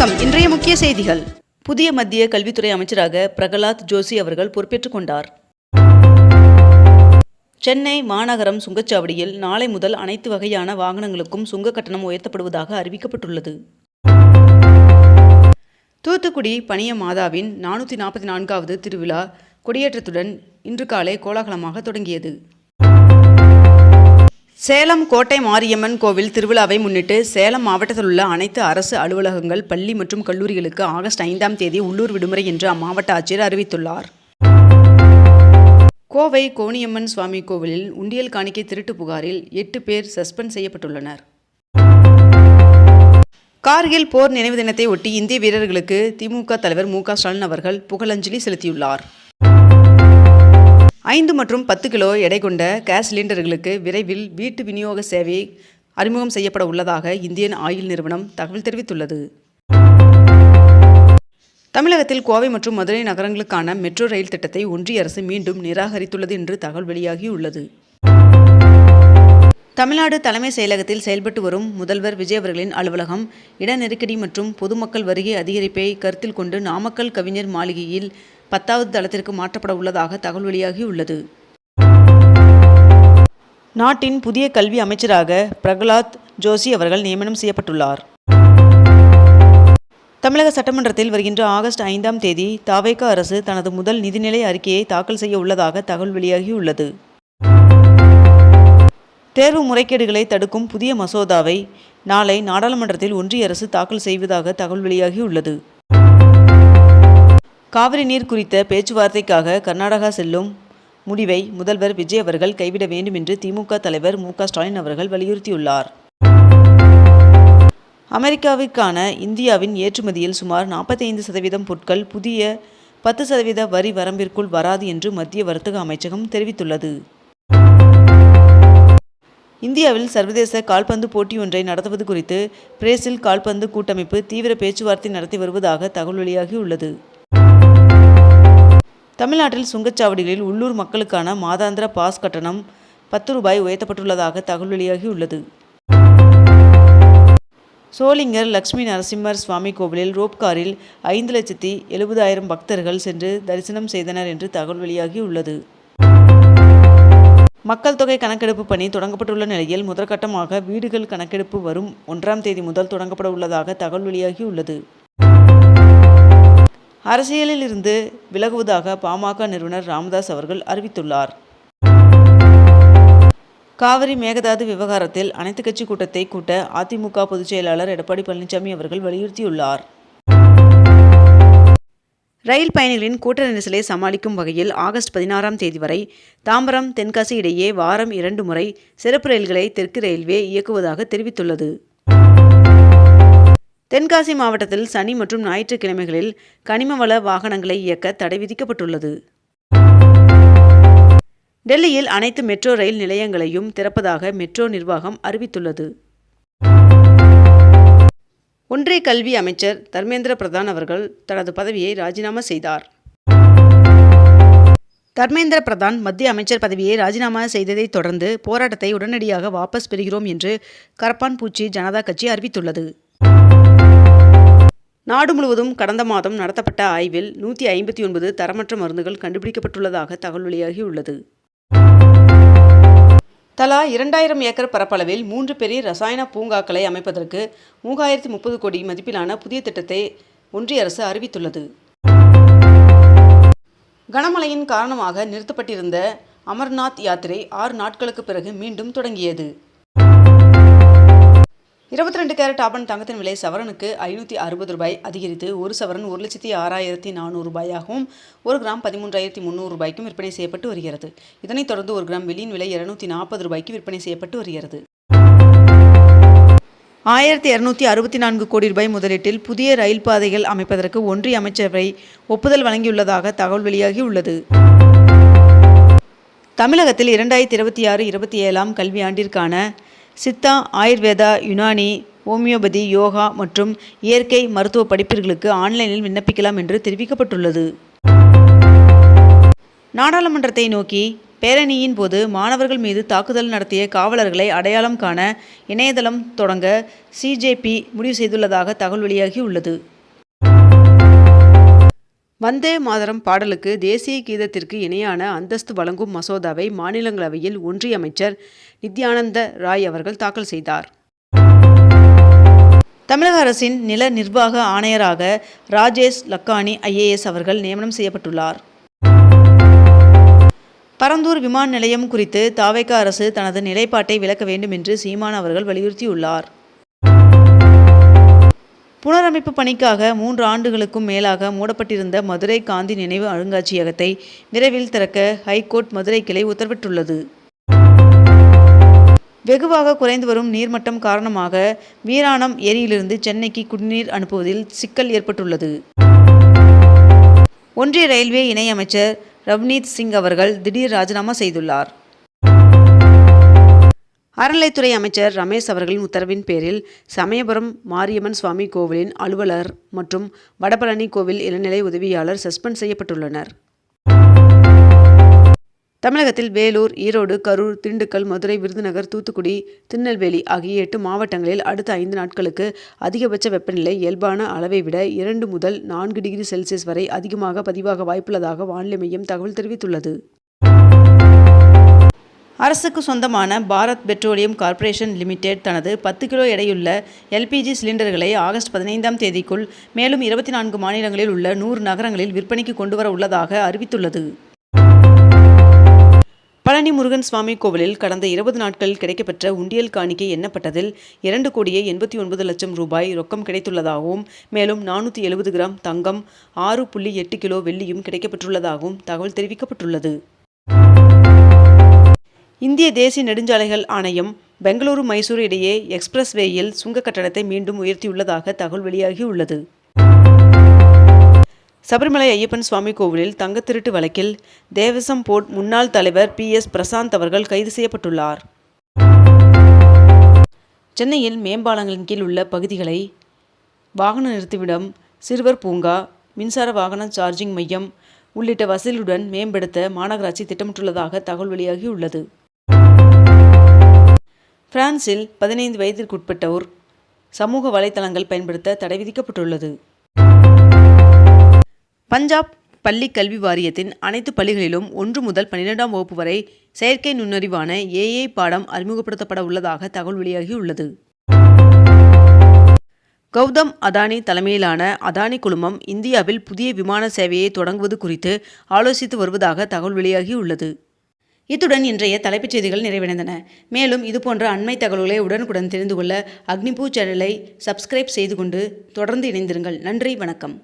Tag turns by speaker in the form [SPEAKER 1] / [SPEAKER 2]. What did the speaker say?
[SPEAKER 1] வணக்கம். இன்றைய முக்கிய செய்திகள். புதிய மத்திய கல்வித்துறை அமைச்சராக பிரகலாத் ஜோஷி அவர்கள் பொறுப்பேற்றுக் கொண்டார். சென்னை மாநகரம் சுங்கச்சாவடியில் நாளை முதல் அனைத்து வகையான வாகனங்களுக்கும் சுங்க கட்டணம் உயர்த்தப்படுவதாக அறிவிக்கப்பட்டுள்ளது. தூத்துக்குடி பனிய மாதாவின் 444வது திருவிழா கொடியேற்றத்துடன் இன்று காலை கோலாகலமாக தொடங்கியது. சேலம் கோட்டை மாரியம்மன் கோவில் திருவிழாவை முன்னிட்டு சேலம் மாவட்டத்தில் உள்ள அனைத்து அரசு அலுவலகங்கள், பள்ளி மற்றும் கல்லூரிகளுக்கு ஆகஸ்ட் 5ஆம் தேதி உள்ளூர் விடுமுறை என்று அம்மாவட்ட ஆட்சியர் அறிவித்துள்ளார். கோவை கோணியம்மன் சுவாமி கோவிலில் உண்டியல் காணிக்கை திருட்டு புகாரில் 8 பேர் சஸ்பெண்ட் செய்யப்பட்டுள்ளனர். கார்கில் போர் நினைவு தினத்தை ஒட்டி இந்திய வீரர்களுக்கு திமுக தலைவர் மு.க. ஸ்டாலின் அவர்கள் புகழஞ்சலி செலுத்தியுள்ளார். 5 மற்றும் 10 கிலோ எடை கொண்ட கேஸ் சிலிண்டர்களுக்கு விரைவில் வீட்டு விநியோக சேவை அறிமுகம் செய்யப்பட உள்ளதாக இந்தியன் ஆயில் நிறுவனம் தகவல் தெரிவித்துள்ளது. தமிழகத்தில் கோவை மற்றும் மதுரை நகரங்களுக்கான மெட்ரோ ரயில் திட்டத்தை ஒன்றிய அரசு மீண்டும் நிராகரித்துள்ளது என்று தகவல் வெளியாகியுள்ளது. தமிழ்நாடு தலைமை செயலகத்தில் செயல்பட்டு வரும் முதல்வர் விஜய் அவர்களின் அலுவலகம் இட நெருக்கடி மற்றும் பொதுமக்கள் வருகை அதிகரிப்பை கருத்தில் கொண்டு நாமக்கல் கவிஞர் மாளிகையில் 10வது தளத்திற்கு மாற்றப்பட உள்ளதாக தகவல் வெளியாகியுள்ளது. நாட்டின் புதிய கல்வி அமைச்சராக பிரகலாத் ஜோஷி அவர்கள் நியமனம் செய்யப்பட்டுள்ளார். தமிழக சட்டமன்றத்தில் வருகின்ற ஆகஸ்ட் 5ஆம் தேதி தவேக அரசு தனது முதல் நிதிநிலை அறிக்கையை தாக்கல் செய்ய உள்ளதாக தகவல் வெளியாகியுள்ளது. தேர்வு முறைகேடுகளை தடுக்கும் புதிய மசோதாவை நாளை நாடாளுமன்றத்தில் ஒன்றிய அரசு தாக்கல் செய்வதாக தகவல் வெளியாகியுள்ளது. காவிரி நீர் குறித்த பேச்சுவார்த்தைக்காக கர்நாடகா செல்லும் முடிவை முதல்வர் விஜய் அவர்கள் கைவிட வேண்டும் என்று திமுக தலைவர் மு.க. ஸ்டாலின் அவர்கள் வலியுறுத்தியுள்ளார். அமெரிக்காவிற்கான இந்தியாவின் ஏற்றுமதியில் சுமார் 45% பொருட்கள் புதிய 10% வரி வரம்பிற்குள் வராது என்று மத்திய வர்த்தக அமைச்சகம் தெரிவித்துள்ளது. இந்தியாவில் சர்வதேச கால்பந்து போட்டி ஒன்றை நடத்துவது குறித்து பிரேசில் கால்பந்து கூட்டமைப்பு தீவிர பேச்சுவார்த்தை நடத்தி வருவதாக தகவல் வெளியாகியுள்ளது. தமிழ்நாட்டில் சுங்கச்சாவடிகளில் உள்ளூர் மக்களுக்கான மாதாந்திர பாஸ் கட்டணம் 10 ரூபாய் உயர்த்தப்பட்டுள்ளதாக தகவல் வெளியாகியுள்ளது. சோளிங்கர் லட்சுமி நரசிம்மர் சுவாமி கோவிலில் ரோப் காரில் 5,70,000 பக்தர்கள் சென்று தரிசனம் செய்தனர் என்று தகவல் வெளியாகியுள்ளது. மக்கள் தொகை கணக்கெடுப்பு பணி தொடங்கப்பட்டுள்ள நிலையில் முதற்கட்டமாக வீடுகள் கணக்கெடுப்பு வரும் 1ஆம் தேதி முதல் தொடங்கப்பட உள்ளதாக தகவல் வெளியாகியுள்ளது. அரசியலில் இருந்து விலகுவதாக பாமக நிறுவனர் ராமதாஸ் அவர்கள் அறிவித்துள்ளார். காவிரி மேகதாது விவகாரத்தில் அனைத்து கட்சி கூட்டத்தை கூட்ட அதிமுக பொதுச் செயலாளர் எடப்பாடி பழனிசாமி அவர்கள் வலியுறுத்தியுள்ளார். ரயில் பயணிகளின் கூட்ட நெரிசலை சமாளிக்கும் வகையில் ஆகஸ்ட் 16ஆம் தேதி வரை தாம்பரம் தென்காசி இடையே வாரம் 2 முறை சிறப்பு ரயில்களை தெற்கு ரயில்வே இயக்குவதாக தெரிவித்துள்ளது. தென்காசி மாவட்டத்தில் சனி மற்றும் ஞாயிற்றுக்கிழமைகளில் கனிம வள வாகனங்களை இயக்க தடை விதிக்கப்பட்டுள்ளது. டெல்லியில் அனைத்து மெட்ரோ ரயில் நிலையங்களையும் திறப்பதாக மெட்ரோ நிர்வாகம் அறிவித்துள்ளது. ஒன்றிய கல்வி அமைச்சர் தர்மேந்திர பிரதான் அவர்கள் தனது பதவியை ராஜினாமா செய்தார். தர்மேந்திர பிரதான் மத்திய அமைச்சர் பதவியை ராஜினாமா செய்ததை தொடர்ந்து போராட்டத்தை உடனடியாக வாபஸ் பெறுகிறோம் என்று கரப்பான் பூச்சி ஜனதா கட்சி அறிவித்துள்ளது. நாடு முழுவதும் கடந்த மாதம் நடத்தப்பட்ட ஆய்வில் 159 தரமற்ற மருந்துகள் கண்டுபிடிக்கப்பட்டுள்ளதாக தகவல் வெளியாகியுள்ளது. தலா 2000 ஏக்கர் பரப்பளவில் 3 பெரிய ரசாயன பூங்காக்களை அமைப்பதற்கு 3030 கோடி மதிப்பிலான புதிய திட்டத்தை ஒன்றிய அரசு அறிவித்துள்ளது. கனமழையின் காரணமாக நிறுத்தப்பட்டிருந்த அமர்நாத் யாத்திரை 6 நாட்களுக்கு பிறகு மீண்டும் தொடங்கியது. 22 கேரட் ஆபண தங்கத்தின் விலை சவரனுக்கு 560 ரூபாய் அதிகரித்து 1 சவரன் 1,06,400 ரூபாயாகவும் 1 கிராம் 13,300 ரூபாய்க்கும் விற்பனை செய்யப்பட்டு வருகிறது. இதனைத் தொடர்ந்து 1 கிராம் வெள்ளியின் விலை 240 ரூபாய்க்கு விற்பனை செய்யப்பட்டு வருகிறது. 1264 கோடி ரூபாய் முதலீட்டில் புதிய ரயில் பாதைகள் அமைப்பதற்கு ஒன்றிய அமைச்சரவை ஒப்புதல் வழங்கியுள்ளதாக தகவல் வெளியாகியுள்ளது. தமிழகத்தில் 2026-27ஆம் கல்வியாண்டிற்கான சித்தா, ஆயுர்வேதா, யுனானி, ஹோமியோபதி, யோகா மற்றும் இயற்கை மருத்துவ படிப்பிற்கு ஆன்லைனில் விண்ணப்பிக்கலாம் என்று தெரிவிக்கப்பட்டுள்ளது. நாடாளுமன்றத்தை நோக்கி பேரணியின் போது மாணவர்கள் மீது தாக்குதல் நடத்திய காவலர்களை அடையாளம் காண இணையதளம் தொடங்க சிஜேபி முடிவு செய்துள்ளதாக தகவல் வெளியாகியுள்ளது. வந்தே மாதரம் பாடலுக்கு தேசிய கீதத்திற்கு இணையான அந்தஸ்து வழங்கும் மசோதாவை மாநிலங்களவையில் ஒன்றிய அமைச்சர் நித்யானந்த ராய் அவர்கள் தாக்கல் செய்தார். தமிழக அரசின் நில நிர்வாக ஆணையராக ராஜேஷ் லக்கானி IAS அவர்கள் நியமனம் செய்யப்பட்டுள்ளார். பரந்தூர் விமான நிலையம் குறித்து தாவேகா அரசு தனது நிலைப்பாட்டை விளக்க வேண்டும் என்று சீமான் அவர்கள் வலியுறுத்தியுள்ளார். புனரமைப்பு பணிக்காக 3 ஆண்டுகளுக்கும் மேலாக மூடப்பட்டிருந்த மதுரை காந்தி நினைவு அருங்காட்சியகத்தை விரைவில் திறக்க ஹைகோர்ட் மதுரை கிளை உத்தரவிட்டுள்ளது. வெகுவாக குறைந்து வரும் நீர்மட்டம் காரணமாக வீராணம் ஏரியிலிருந்து சென்னைக்கு குடிநீர் அனுப்புவதில் சிக்கல் ஏற்பட்டுள்ளது. ஒன்றிய ரயில்வே இணையமைச்சர் ரவ்னீத் சிங் அவர்கள் திடீர் ராஜினாமா செய்துள்ளார். அறநிலைத்துறை அமைச்சர் ரமேஷ் அவர்களின் உத்தரவின் பேரில் சமயபுரம் மாரியம்மன் சுவாமி கோவிலின் அலுவலர் மற்றும் வடபழனி கோவில் இளநிலை உதவியாளர் சஸ்பெண்ட் செய்யப்பட்டுள்ளனர். தமிழகத்தில் வேலூர், ஈரோடு, கரூர், திண்டுக்கல், மதுரை, விருதுநகர், தூத்துக்குடி, திருநெல்வேலி ஆகிய 8 மாவட்டங்களில் அடுத்த 5 நாட்களுக்கு அதிகபட்ச வெப்பநிலை இயல்பான அளவை விட 2 முதல் 4 டிகிரி செல்சியஸ் வரை அதிகமாக பதிவாக வாய்ப்புள்ளதாக வானிலை மையம் தகவல் தெரிவித்துள்ளது. அரசுக்கு சொந்தமான பாரத் பெட்ரோலியம் கார்ப்பரேஷன் லிமிடெட் தனது 10 கிலோ எடையுள்ள LPG சிலிண்டர்களை ஆகஸ்ட் 15ஆம் தேதிக்குள் மேலும் 24 மாநிலங்களில் உள்ள 100 நகரங்களில் விற்பனைக்கு கொண்டுவர உள்ளதாக அறிவித்துள்ளது. பழனி முருகன் சுவாமி கோவிலில் கடந்த 20 நாட்களில் கிடைக்கப்பெற்ற உண்டியல் காணிக்கை எண்ணப்பட்டதில் 2,89,00,000 ரூபாய் ரொக்கம் கிடைத்துள்ளதாகவும் மேலும் 470 கிராம் தங்கம், 6.8 கிலோ வெள்ளியும் கிடைக்கப்பெற்றுள்ளதாகவும் தகவல் தெரிவிக்கப்பட்டுள்ளது. இந்திய தேசிய நெடுஞ்சாலைகள் ஆணையம் பெங்களூரு மைசூரு இடையே எக்ஸ்பிரஸ் வேயில் சுங்க கட்டணத்தை மீண்டும் உயர்த்தியுள்ளதாக தகவல் வெளியாகியுள்ளது. சபரிமலை ஐயப்பன் சுவாமி கோவிலில் தங்கத் திருட்டு வழக்கில் தேவசம் போர்டு முன்னாள் தலைவர் PS பிரசாந்த் அவர்கள் கைது செய்யப்பட்டுள்ளார். சென்னையில் மேம்பாலங்களின் கீழ் உள்ள பகுதிகளை வாகன நிறுத்துமிடம், சிறுவர் பூங்கா, மின்சார வாகன சார்ஜிங் மையம் உள்ளிட்ட வசதிகளுடன் மேம்படுத்த மாநகராட்சி திட்டமிட்டுள்ளதாக தகவல் வெளியாகியுள்ளது. பிரான்சில் 15 வயதிற்குட்பட்டோர் சமூக வலைதளங்கள் பயன்படுத்த தடை விதிக்கப்பட்டுள்ளது. பஞ்சாப் பள்ளி கல்வி வாரியத்தின் அனைத்து பள்ளிகளிலும் 1 முதல் 12ஆம் வகுப்பு வரை செயற்கை நுண்ணறிவான AI பாடம் அறிமுகப்படுத்தப்பட உள்ளதாக தகவல் வெளியாகியுள்ளது. கௌதம் அதானி தலைமையிலான அதானி குழுமம் இந்தியாவில் புதிய விமான சேவையை தொடங்குவது குறித்து ஆலோசித்து வருவதாக தகவல் வெளியாகியுள்ளது. இத்துடன் இன்றைய தலைப்புச் செய்திகள் நிறைவடைந்தன. மேலும் இதுபோன்ற அண்மை தகவல்களை உடனுக்குடன் தெரிந்து கொள்ள அக்னிபூ சேனலை சப்ஸ்கிரைப் செய்து கொண்டு தொடர்ந்து இணைந்திருங்கள். நன்றி, வணக்கம்.